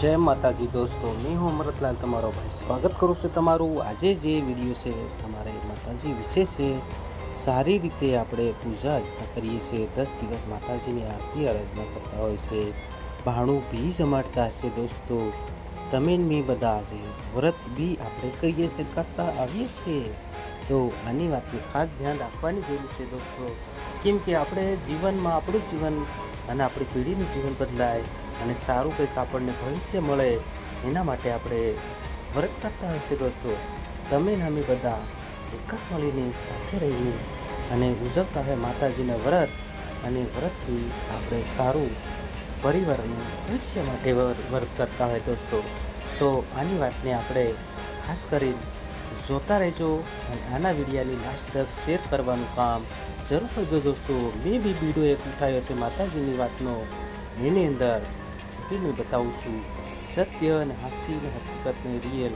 जय माताजी दोस्तों, मैं हूँ अमृतलाल तमारो भाई। स्वागत करूँ છું તમારું। આજે જે વિડીયો છે તમારે માતાજી વિશે છે। સારી રીતે આપણે પૂજા અર્ચના કરીએ છીએ। 10 દિવસ માતાજીની આરતી આરાધના કરતા હોય છે। ભાણું બી જમાડતા હશે દોસ્તો। તમે મેં બધા આજે વ્રત બી આપણે કરીએ છીએ, કરતા આવીએ છીએ। તો આની વાતને ખાસ ધ્યાન રાખવાની જરૂર છે દોસ્તો, કેમ કે આપણે જીવનમાં આપણું જીવન અને આપણી પેઢીનું જીવન બદલાય અને સારું કંઈક આપણને ભવિષ્ય મળે, એના માટે આપણે વ્રત કરતા હોય છે દોસ્તો। તમે ને અમે બધા એક જ મળીને સાથે રહીને અને ઉજવતા હોય માતાજીના વ્રત, અને વ્રતથી આપણે સારું પરિવારનું ભવિષ્ય માટે વ્રત કરતા હોય દોસ્તો। તો આની વાતને આપણે ખાસ કરી જોતા રહેજો અને આના વિડીયાની લાસ્ટ તક શેર કરવાનું કામ જરૂર કરજો દોસ્તો। મેં બી વિડીયો એક ઉઠાવ્યો છે માતાજીની વાતનો, એની અંદર મેં બતાવું છું સત્ય અને હાસ્ય અને હકીકતની રિયલ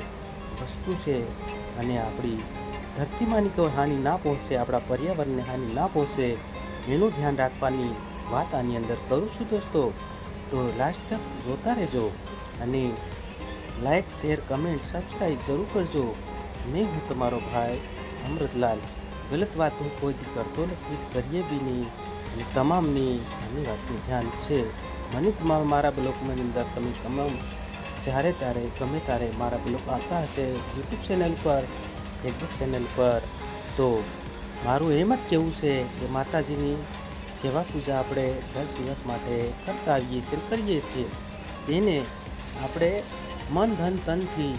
વસ્તુ છે, અને આપણી ધરતીમાંની કોઈ હાનિ ના પહોંચે, આપણા પર્યાવરણને હાનિ ના પહોંચે, એનું ધ્યાન રાખવાની વાત આની અંદર કરું છું દોસ્તો। તો લાસ્ટ તક જોતા રહેજો અને લાઈક, શેર, કમેન્ટ, સબસ્ક્રાઈબ જરૂર કરજો। મેં હું તમારો ભાઈ અમૃતલાલ। ગલત વાત હું કોઈથી કરતો નથી, કરીએ બી નહીં, અને તમામની આની વાતનું ધ્યાન છે। મને તમામ મારા બ્લોગની અંદર તમે તમામ જ્યારે ત્યારે ગમે ત્યારે મારા બ્લોગ આવતા હશે યુટ્યુબ ચેનલ પર, ફેસબુક ચેનલ પર। તો મારું એમ જ કહેવું છે કે માતાજીની સેવા પૂજા આપણે 10 દિવસ માટે કરતા આવીએ છીએ, કરીએ છીએ। તેને આપણે મન ધન તનથી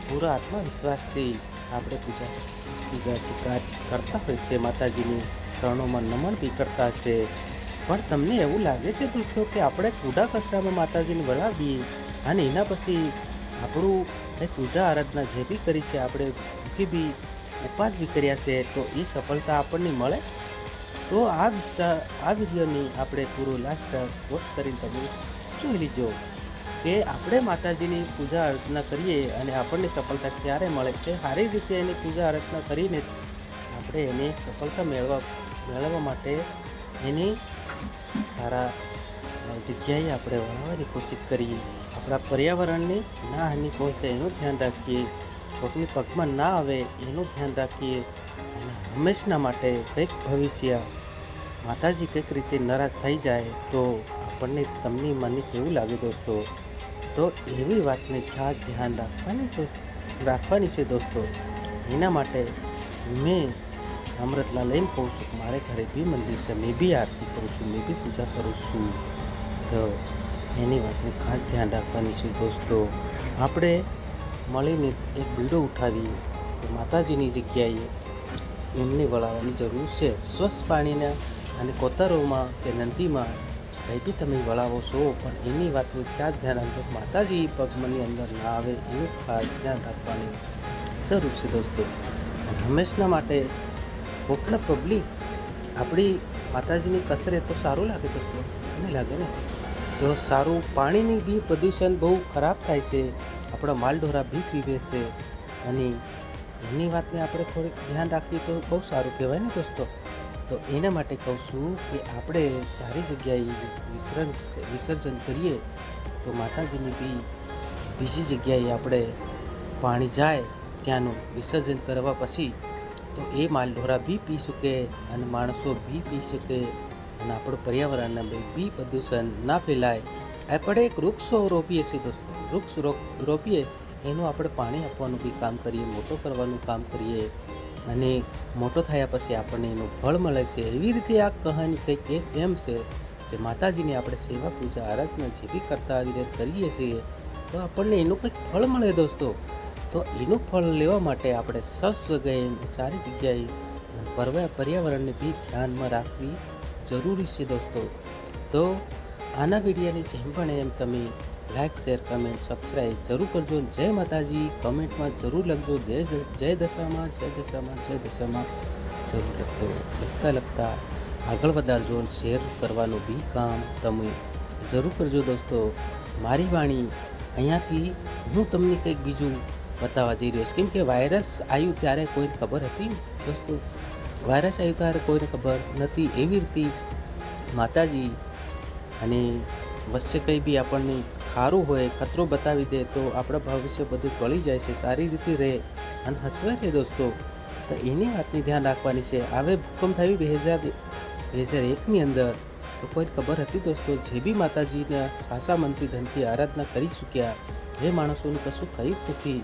પૂરા આત્મવિશ્વાસથી આપણે પૂજા સ્વીકાર કરતા હોય છે। માતાજીની શરણોમાં નમન બી કરતા હશે। પણ તમને એવું લાગે છે દોસ્તો કે આપણે કૂડા કચરામાં માતાજીને વળાવીએ અને એના પછી આપણું એ પૂજા આરાધના જે બી કરી છે, આપણે ભૂખી બી ઉપવાસ બી કર્યા છે, તો એ સફળતા આપણને મળે? તો આ વિડીયોની આપણે પૂરો લાસ્ટ પોસ્ટ કરીને તમે જોઈ લીજો કે આપણે માતાજીની પૂજા આરાધના કરીએ અને આપણને સફળતા ક્યારે મળે, કે સારી રીતે એની પૂજા આરાધના કરીને આપણે એને સફળતા મેળવવા માટે એની સારા જગ્યાએ આપણે વળવાની કોશિશ કરીએ। આપણા પર્યાવરણને ના હાનિ પહોંચે એનું ધ્યાન રાખીએ, કોઈકની પગમાં ના આવે એનું ધ્યાન રાખીએ, અને હંમેશના માટે કંઈક ભવિષ્ય માતાજી કંઈક રીતે નારાજ થઈ જાય તો આપણને તમને મને કેવું લાગે દોસ્તો? તો એવી વાતને ખાસ ધ્યાન રાખવાની છે દોસ્તો। એના માટે મેં અમૃતલાલ એમ કહું છું કે મારે ઘરે બી મંદિર છે, મેં બી આરતી કરું છું, મેં બી પૂજા કરું છું। તો એની વાતને ખાસ ધ્યાન રાખવાની છે દોસ્તો। આપણે મળીને એક બીડો ઉઠાવી માતાજીની જગ્યાએ એમને વળાવવાની જરૂર છે। સ્વચ્છ પાણીના અને કોતરોમાં કે નદીમાં કંઈ બી તમે વળાવો છો, પણ એની વાતનું ખાસ ધ્યાન રાખજો, માતાજી પગમની અંદર ના આવે એનું ખાસ ધ્યાન રાખવાની જરૂર છે દોસ્તો। અને હંમેશના માટે કોકના પબ્લિક આપણી માતાજીની કસરે તો સારું લાગે દોસ્તો, નહીં લાગે ને? તો સારું પાણીની બી પ્રદૂષણ બહુ ખરાબ થાય છે, આપણા માલઢોરા બી પીવે છે, અને એની વાતને આપણે થોડીક ધ્યાન રાખીએ તો બહુ સારું કહેવાય ને દોસ્તો। તો એના માટે કહું છું કે આપણે સારી જગ્યાએ વિસર્જન કરીએ તો માતાજીની બી બીજી જગ્યાએ આપણે પાણી જાય ત્યાંનું વિસર્જન કરવા પછી તો એ માલઢોરા બી પી શકે અને માણસો બી પી શકે, અને આપણું પર્યાવરણને બી પ્રદૂષણ ના ફેલાય। આપણે એક વૃક્ષો રોપીએ છીએ દોસ્તો, વૃક્ષ રોપીએ એનું આપણે પાણી આપવાનું બી કામ કરીએ, મોટો કરવાનું કામ કરીએ, અને મોટો થયા પછી આપણને એનું ફળ મળે છે। એવી રીતે આ કહાની કંઈક એક એમ છે કે માતાજીની આપણે સેવા પૂજા આરાધના જે બી કરતા આવી રીતે કરીએ છીએ તો આપણને એનું કંઈક ફળ મળે દોસ્તો। તો એનું ફળ લેવા માટે આપણે સારી જગ્યાએ પર્યાવરણને બી ધ્યાનમાં રાખવી જરૂરી છે દોસ્તો। તો આના વિડીયોની જેમ પણ એમ તમે લાઈક, શેર, કમેન્ટ, સબસ્ક્રાઈબ જરૂર કરજો। જય માતાજી કમેન્ટમાં જરૂર લખજો, જય દશામાં, જય દશામાં, જય દશામાં જરૂર લખતા આગળ વધારજો, અને શેર કરવાનું બી કામ તમે જરૂર કરજો દોસ્તો। મારી વાણી અહીંયાથી હું તમને કંઈક બીજું બતાવવા જઈ રહ્યો છું, કેમ કે વાયરસ આવ્યું ત્યારે કોઈને ખબર હતી દોસ્તો? વાયરસ આવ્યું ત્યારે કોઈને ખબર નથી। એવી રીતે માતાજી અને વચ્ચે કંઈ બી આપણને ખારું હોય ખતરો બતાવી દે તો આપણા ભવિષ્ય બધું ટળી જાય છે, સારી રીતે રહે અને હસવાય રહે દોસ્તો. તો એની વાતની ધ્યાન રાખવાની છે. હવે ભૂકંપ થયું 2001ની અંદર, તો કોઈ ખબર હતી દોસ્તો? જે બી માતાજીના સાચા મનથી ધનથી આરાધના કરી ચૂક્યા એ માણસોનું કશું થયું જ નથી.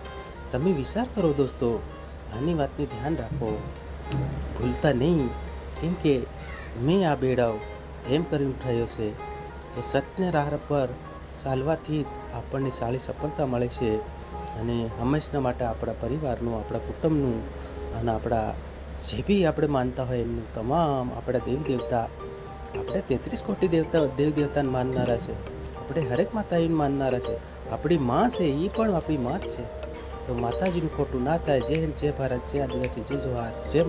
તમે વિચાર કરો દોસ્તો, આની વાતની ધ્યાન રાખો, ભૂલતા નહીં. કેમ કે મેં આ બેડાવ એમ કરીને ઉઠાયો છે કે સત્યના રાહ પર ચાલવાથી જ આપણને સારી સફળતા મળે છે. અને હંમેશના માટે આપણા પરિવારનું, આપણા કુટુંબનું અને આપણા જે બી આપણે માનતા હોય એમનું તમામ આપણા દેવ દેવતા, આપણે 33 કોટી દેવ દેવતાને માનનારા છે. આપણે હરેક માતાજીને માનનારા છે. આપણી માં છે એ પણ આપણી માં જ છે. તો માતાજીનું ખોટું ના થાય. જય હિન્દ, જય ભારત, જય આદિવાસી, જય જોહાર, જય